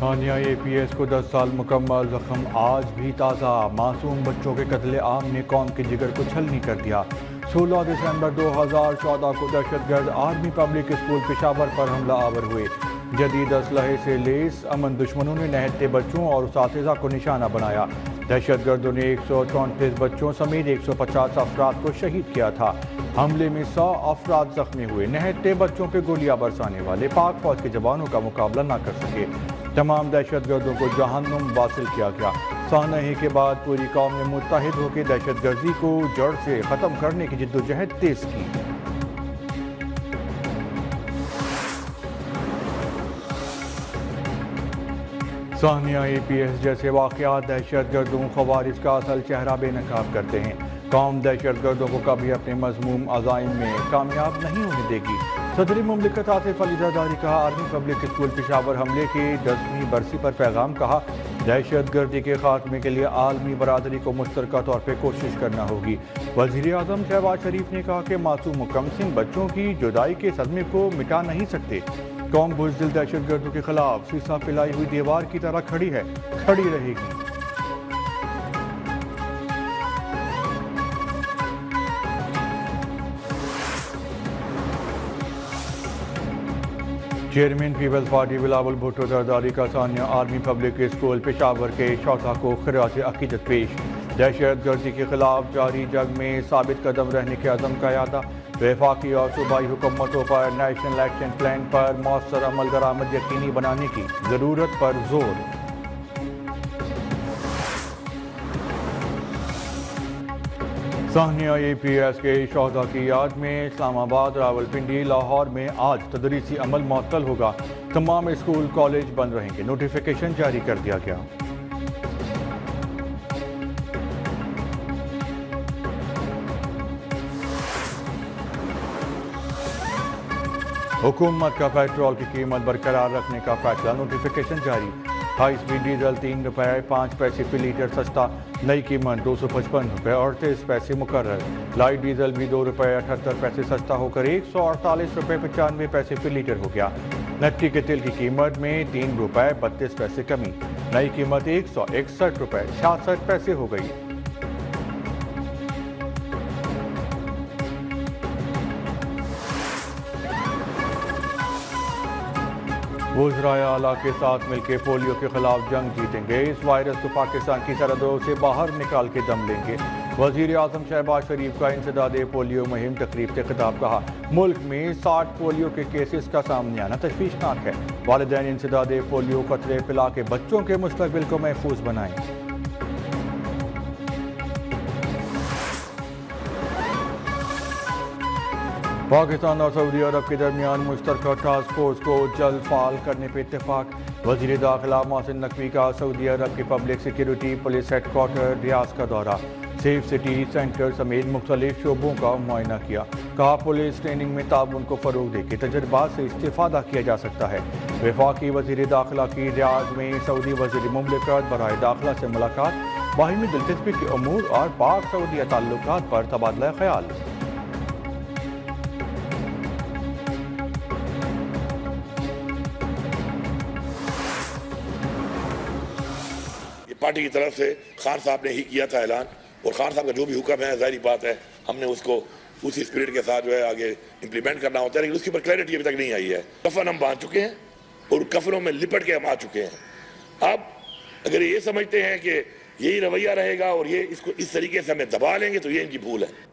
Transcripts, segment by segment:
ثانیہ APS کو 10 سال مکمل، زخم آج بھی تازہ، معصوم بچوں کے قتل عام نے قوم کے جگر کو چھلنی کر دیا۔ 16 دسمبر 2014 کو دہشت گرد آرمی پبلک اسکول پشاور پر حملہ آور ہوئے۔ جدید اسلحے سے لیس امن دشمنوں نے نہتے بچوں اور اساتذہ کو نشانہ بنایا۔ دہشت گردوں نے 134 بچوں سمیت 150 افراد کو شہید کیا تھا۔ حملے میں 100 افراد زخمی ہوئے۔ نہتے بچوں پہ گولیاں برسانے والے پاک فوج کے جوانوں کا مقابلہ نہ کر سکے۔ تمام دہشت گردوں کو جہنم واصل کیا گیا۔ سانحے کے بعد پوری قوم نے متحد ہو کے دہشت گردی کو جڑ سے ختم کرنے کی جدوجہد تیز کی۔ ثانیہ APS جیسے واقعات دہشت گردوں خوارج کا اصل چہرہ بے نقاب کرتے ہیں۔ قوم دہشت گردوں کو کبھی اپنے مذموم عزائم میں کامیاب نہیں ہونے دے گی۔ صدر مملکت آصف علی زرداری کا آرمی پبلک اسکول پشاور حملے کی 10ویں برسی پر پیغام، کہا دہشت گردی کے خاتمے کے لیے عالمی برادری کو مشترکہ طور پہ کوشش کرنا ہوگی۔ وزیر اعظم شہباز شریف نے کہا کہ معصوم و کمسن بچوں کی جدائی کے صدمے کو مٹا نہیں سکتے۔ قوم بزدل دہشت گردوں کے خلاف سیسا پھیلائی ہوئی دیوار کی طرح کھڑی ہے، کھڑی رہے گی۔ چیئرمین پیپلز پارٹی بلاول بھٹو زرداری کا ثانیہ آرمی پبلک اسکول پشاور کے شہدا کو خراج عقیدت پیش۔ دہشت گردی کے خلاف جاری جنگ میں ثابت قدم رہنے کے عزم کا اعادہ۔ وفاقی اور صوبائی حکومتوں پر نیشنل ایکشن پلان پر مؤثر عمل درآمد یقینی بنانے کی ضرورت پر زور۔ ثانیہ APS کے شہدا کی یاد میں اسلام آباد، راولپنڈی، لاہور میں آج تدریسی عمل معطل ہوگا۔ تمام اسکول کالج بند رہیں گے۔ نوٹیفیکیشن جاری کر دیا گیا۔ حکومت کا پیٹرول کی قیمت برقرار رکھنے کا فیصلہ، نوٹیفیکیشن جاری۔ ہائی اسپیڈ ڈیزل 3 روپے 5 پیسے فی لیٹر سستا، نئی قیمت 255 روپے 38 پیسے مقرر۔ لائٹ ڈیزل بھی 2 روپے 78 پیسے سستا ہو کر 148 روپے 95 پیسے فی لیٹر ہو گیا۔ نٹی کے تیل کی قیمت میں 3 روپے 32 پیسے کمی، نئی قیمت 161 روپے 66 پیسے ہو گئی۔ وزرائے اعلیٰ کے ساتھ مل کے پولیو کے خلاف جنگ جیتیں گے، اس وائرس کو پاکستان کی سرحدوں سے باہر نکال کے دم لیں گے۔ وزیر اعظم شہباز شریف کا انسداد پولیو مہم تقریب سے خطاب، کہا ملک میں 60 پولیو کے کیسز کا سامنے آنا تشویشناک ہے۔ والدین انسداد پولیو قطرے پلا کے بچوں کے مستقبل کو محفوظ بنائیں۔ پاکستان اور سعودی عرب کے درمیان مشترکہ ٹاسک فورس کو جلد فعال کرنے پہ اتفاق۔ وزیر داخلہ محسن نقوی کا سعودی عرب کی public security police headquarters Riyadh کا دورہ، سیف سٹی سینٹر سمیت مختلف شعبوں کا معائنہ کیا، کہا پولیس ٹریننگ میں تعاون کو فروغ دے کے تجربات سے استفادہ کیا جا سکتا ہے۔ وفاقی وزیر داخلہ کی ریاض میں سعودی وزیر مملکت برائے داخلہ سے ملاقات، باہمی دلچسپی کے امور اور پاک سعودیہ تعلقات پر تبادلہ خیال۔ پارٹی کی طرف سے خان صاحب نے ہی کیا تھا اعلان، اور خان صاحب کا جو بھی حکم ہے ظاہری بات ہے ہم نے اس کو اسی اسپرٹ کے ساتھ جو ہے آگے امپلیمنٹ کرنا ہوتا ہے، لیکن اس کی پر کلیئرٹی ابھی تک نہیں آئی ہے۔ کفن ہم باندھ چکے ہیں اور کفنوں میں لپٹ کے ہم آ چکے ہیں۔ اب اگر یہ سمجھتے ہیں کہ یہی رویہ رہے گا اور یہ اس کو اس طریقے سے ہمیں دبا لیں گے تو یہ ان کی بھول ہے۔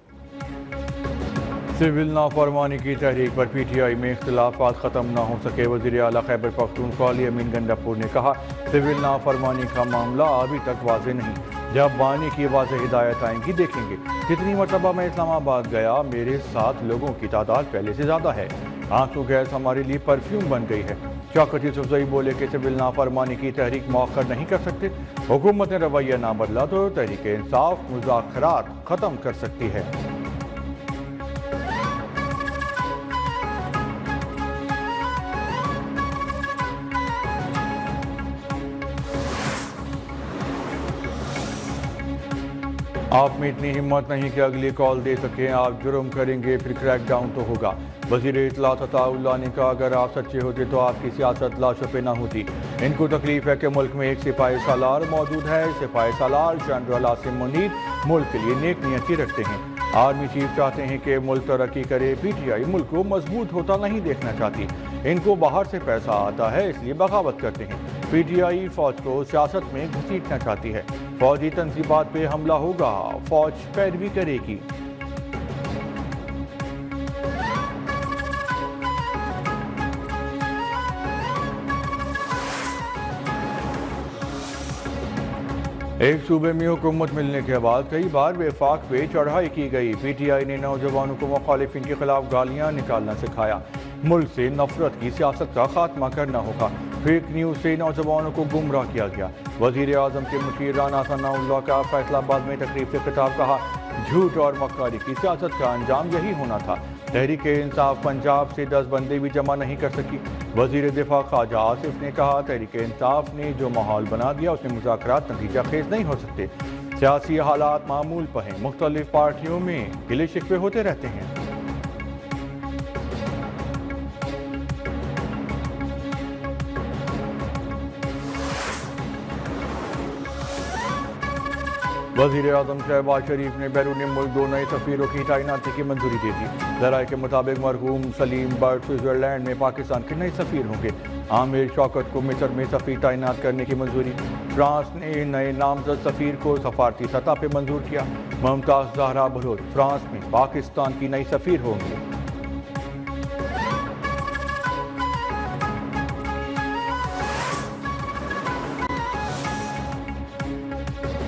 سول نافرمانی کی تحریک پر PTI میں اختلافات ختم نہ ہو سکے، وزیر اعلیٰ خیبر پختونخوا علی امین گنڈاپور نے کہا سول نافرمانی کا معاملہ ابھی تک واضح نہیں، جب بانی کی واضح ہدایت آئیں گی دیکھیں گے۔ جتنی مرتبہ میں اسلام آباد گیا میرے ساتھ لوگوں کی تعداد پہلے سے زیادہ ہے، آنسو گیس ہمارے لیے پرفیوم بن گئی ہے۔ شوکت یوسفزئی بولے کہ سول نافرمانی کی تحریک مؤخر نہیں کر سکتے، حکومت نے رویہ نہ بدلا تو تحریک انصاف مذاکرات ختم کر سکتی ہے۔ آپ میں اتنی ہمت نہیں کہ اگلی کال دے سکیں، آپ جرم کریں گے پھر کریک ڈاؤن تو ہوگا۔ وزیر اطلاعات عطا اللہ نے کہا اگر آپ سچے ہوتے تو آپ کی سیاست لاشوں پہ نہ ہوتی. ان کو تکلیف ہے کہ ملک میں ایک سپاہی سالار موجود ہے. سپاہی سالار جنرل عاصم منیر ملک کے لیے نیک نیتی رکھتے ہیں. آرمی چیف چاہتے ہیں کہ ملک ترقی کرے. پی ٹی آئی ملک کو مضبوط ہوتا نہیں دیکھنا چاہتی. ان کو باہر سے پیسہ آتا ہے اس لیے بغاوت کرتے ہیں. پی ٹی آئی فوج کو سیاست میں گھسیٹنا چاہتی ہے. فوجی تنصیبات پہ حملہ ہوگا، فوج پیروی کرے گی. ایک صوبے میں حکومت ملنے کے بعد کئی بار وفاق پہ چڑھائی کی گئی. پی ٹی آئی نے نوجوانوں کو مخالفین کے خلاف گالیاں نکالنا سکھایا. ملک سے نفرت کی سیاست کا خاتمہ کرنا ہوگا. فیک نیوز سے نوجوانوں کو گمراہ کیا گیا. وزیر اعظم کے مشیر رانا ثناء اللہ کا فیصلہ آباد میں تقریب سے خطاب. کہا جھوٹ اور مکاری کی سیاست کا انجام یہی ہونا تھا. تحریک انصاف پنجاب سے 10 بندے بھی جمع نہیں کر سکی. وزیر دفاع خواجہ آصف نے کہا تحریک انصاف نے جو ماحول بنا دیا اس میں مذاکرات نتیجہ خیز نہیں ہو سکتے. سیاسی حالات معمول پر ہیں. مختلف پارٹیوں میں گلے شکوے ہوتے رہتے ہیں. وزیر اعظم شہباز شریف نے بیرون ملک 2 نئے سفیروں کی تعیناتی کی منظوری دے دی. ذرائع کے مطابق مرحوم سلیم بٹ سوئٹزرلینڈ میں پاکستان کے نئے سفیر ہوں گے. عامر شوکت کو مصر میں سفیر تعینات کرنے کی منظوری. فرانس نے نئے نامزد سفیر کو سفارتی سطح پہ منظور کیا. ممتاز زہرا بلوچ فرانس میں پاکستان کی نئی سفیر ہوں گی.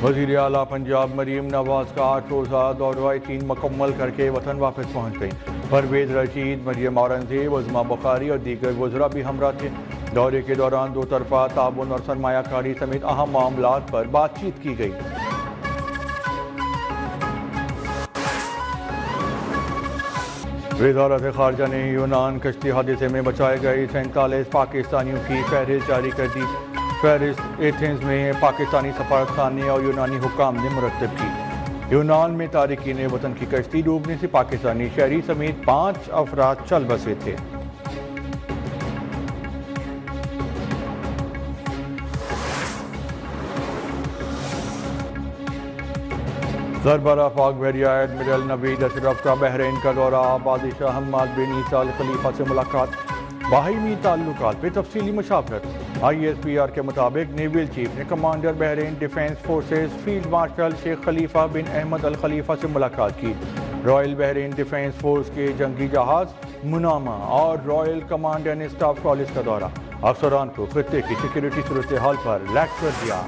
وزیر اعلیٰ پنجاب مریم نواز کا 8 روزہ دورہ چین مکمل کر کے وطن واپس پہنچ گئی. پرویز رشید، مریم اورنگزیب، عظمیٰ بخاری اور دیگر وزراء بھی ہمراہ تھے. دورے کے دوران 2 طرفہ تعاون اور سرمایہ کاری سمیت اہم معاملات پر بات چیت کی گئی. وزارت خارجہ نے یونان کشتی حادثے میں بچائے گئے 47 پاکستانیوں کی فہرست جاری کر دی. فہرست ایتھنز میں پاکستانی سفارتخانے اور یونانی حکام نے مرتب کی. یونان میں تارکین وطن کی کشتی ڈوبنے سے پاکستانی شہری سمیت 5 افراد چل بسے تھے. سربراہ پاک بحریہ ایڈمرل نوید اشرف کا بحرین کا دورہ. بادشاہ حماد بن عیسیٰ ال خلیفہ سے ملاقات. باہمی تعلقات پہ تفصیلی مشاورت. آئی ایس پی آر کے مطابق نیویل چیف نے commander Bahrain defence forces field marshal Sheikh خلیفہ بن احمد ال خلیفہ سے ملاقات کی. رائل بحرین ڈیفنس فورس کے جنگی جہاز منامہ اور Royal command and staff college کا دورہ. افسران کو خطے کی سیکیورٹی صورتحال پر لیکچر دیا.